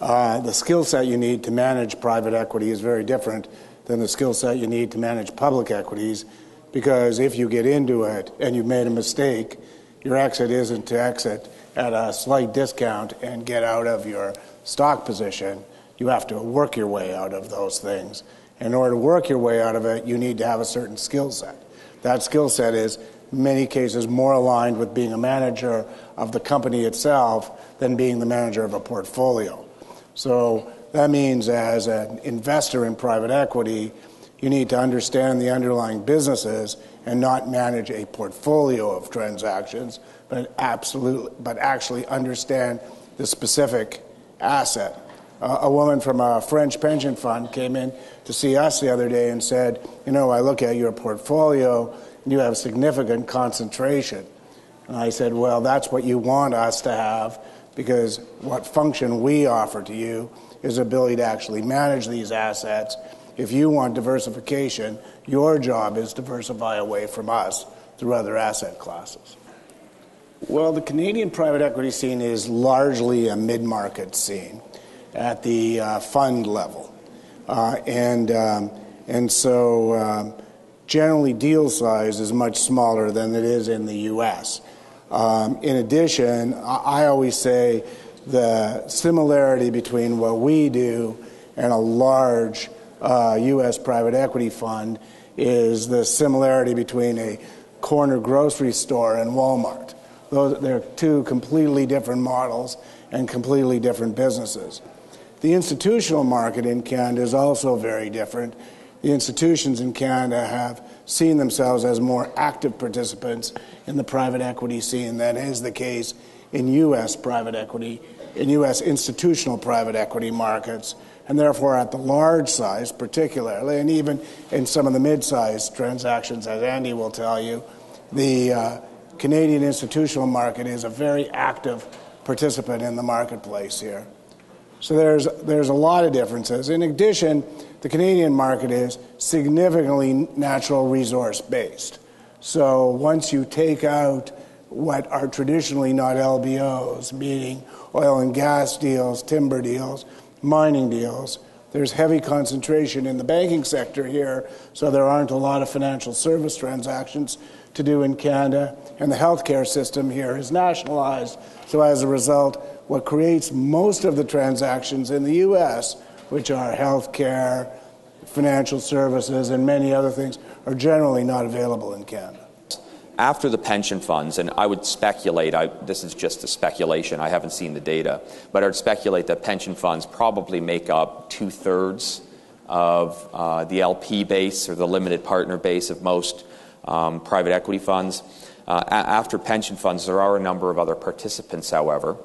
The skill set you need to manage private equity is very different than the skill set you need to manage public equities, because if you get into it and you've made a mistake, your exit isn't to exit at a slight discount and get out of your stock position. You have to work your way out of those things. In order to work your way out of it, you need to have a certain skill set. That skill set is, in many cases, more aligned with being a manager of the company itself than being the manager of a portfolio. So that means as an investor in private equity, you need to understand the underlying businesses and not manage a portfolio of transactions, but actually understand the specific asset. A woman from a French pension fund came in to see us the other day and said, I look at your portfolio and you have significant concentration. And I said, well, that's what you want us to have, because what function we offer to you is the ability to actually manage these assets. If you want diversification, your job is diversify away from us through other asset classes. Well, the Canadian private equity scene is largely a mid-market scene at the fund level. And so generally deal size is much smaller than it is in the U.S. In addition, I always say the similarity between what we do and a large U.S. private equity fund is the similarity between a corner grocery store and Walmart. They're two completely different models and completely different businesses. The institutional market in Canada is also very different. The institutions in Canada have seen themselves as more active participants in the private equity scene than is the case in U.S. private equity, in U.S. institutional private equity markets, and therefore at the large size particularly, and even in some of the mid-sized transactions, as Andy will tell you, the Canadian institutional market is a very active participant in the marketplace here. So there's a lot of differences. In addition, the Canadian market is significantly natural resource based. So once you take out what are traditionally not LBOs, meaning oil and gas deals, timber deals, mining deals, there's heavy concentration in the banking sector here, so there aren't a lot of financial service transactions to do in Canada, and the healthcare system here is nationalized. So as a result, what creates most of the transactions in the U.S., which are healthcare, financial services, and many other things, are generally not available in Canada. After the pension funds, and I would speculate, this is just a speculation, I haven't seen the data, but I would speculate that pension funds probably make up 2/3 of the LP base or the limited partner base of most private equity funds. After pension funds, there are a number of other participants, however.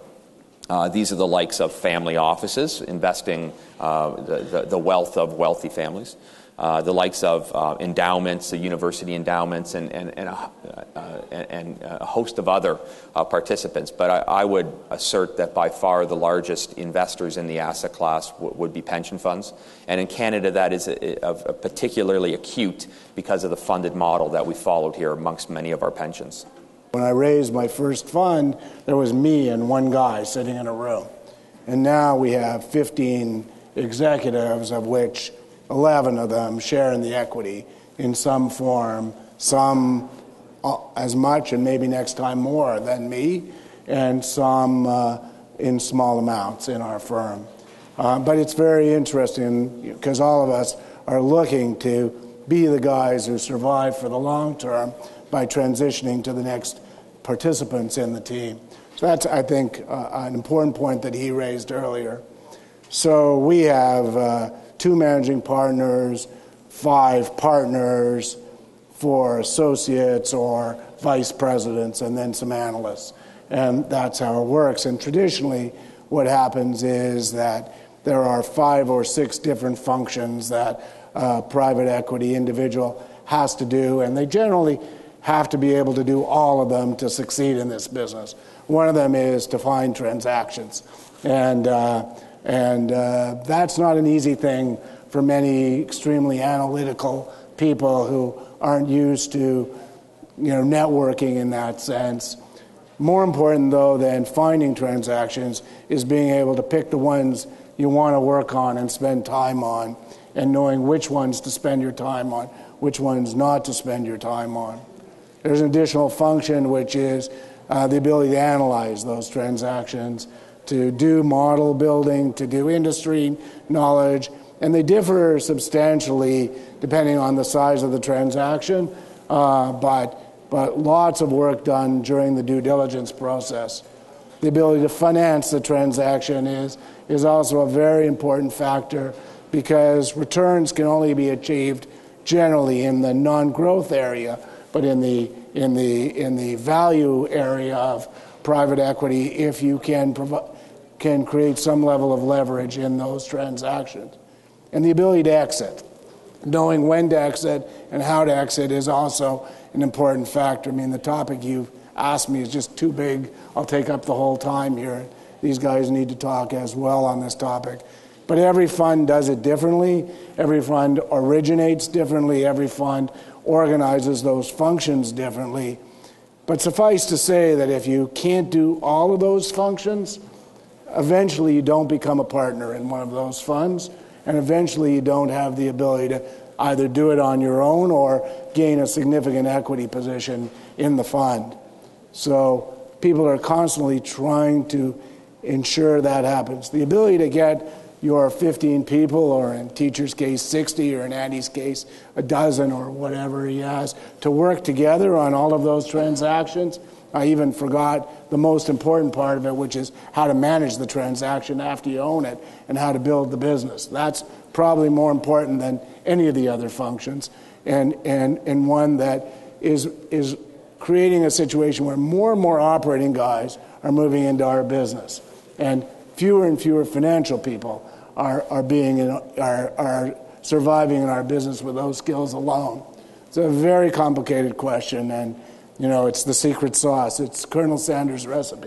These are the likes of family offices, investing the wealth of wealthy families. The likes of endowments, the university endowments, and a host of other participants. But I would assert that by far the largest investors in the asset class would be pension funds. And in Canada, that is particularly acute because of the funded model that we followed here amongst many of our pensions. When I raised my first fund, there was me and one guy sitting in a room. And now we have 15 executives, of which 11 of them share in the equity in some form, some as much and maybe next time more than me, and some in small amounts in our firm. But it's very interesting because all of us are looking to be the guys who survive for the long term by transitioning to the next participants in the team. So that's, I think, an important point that he raised earlier. So we have 2 managing partners, 5 partners, 4 associates or vice presidents, and then some analysts. And that's how it works. And traditionally, what happens is that there are 5 or 6 different functions that a private equity individual has to do, and they generally have to be able to do all of them to succeed in this business. One of them is to find transactions. And that's not an easy thing for many extremely analytical people who aren't used to, networking in that sense. More important, though, than finding transactions is being able to pick the ones you want to work on and spend time on, and knowing which ones to spend your time on, which ones not to spend your time on. There's an additional function, which is the ability to analyze those transactions, to do model building, to do industry knowledge, and they differ substantially depending on the size of the transaction, but lots of work done during the due diligence process. The ability to finance the transaction is also a very important factor, because returns can only be achieved generally in the non-growth area, but in the value area of private equity, if you can create some level of leverage in those transactions. And the ability to exit. Knowing when to exit and how to exit is also an important factor. I mean, the topic you've asked me is just too big. I'll take up the whole time here. These guys need to talk as well on this topic. But every fund does it differently. Every fund originates differently. Every fund organizes those functions differently. But suffice to say that if you can't do all of those functions, eventually you don't become a partner in one of those funds, and eventually you don't have the ability to either do it on your own or gain a significant equity position in the fund. So people are constantly trying to ensure that happens. The ability to get your 15 people, or in Teacher's case 60, or in Andy's case a dozen, or whatever he has, to work together on all of those transactions. I even forgot the most important part of it, which is how to manage the transaction after you own it and how to build the business. That's probably more important than any of the other functions, and one that is creating a situation where more and more operating guys are moving into our business, and fewer financial people are surviving in our business with those skills alone. It's a very complicated question, and it's the secret sauce. It's Colonel Sanders' recipe.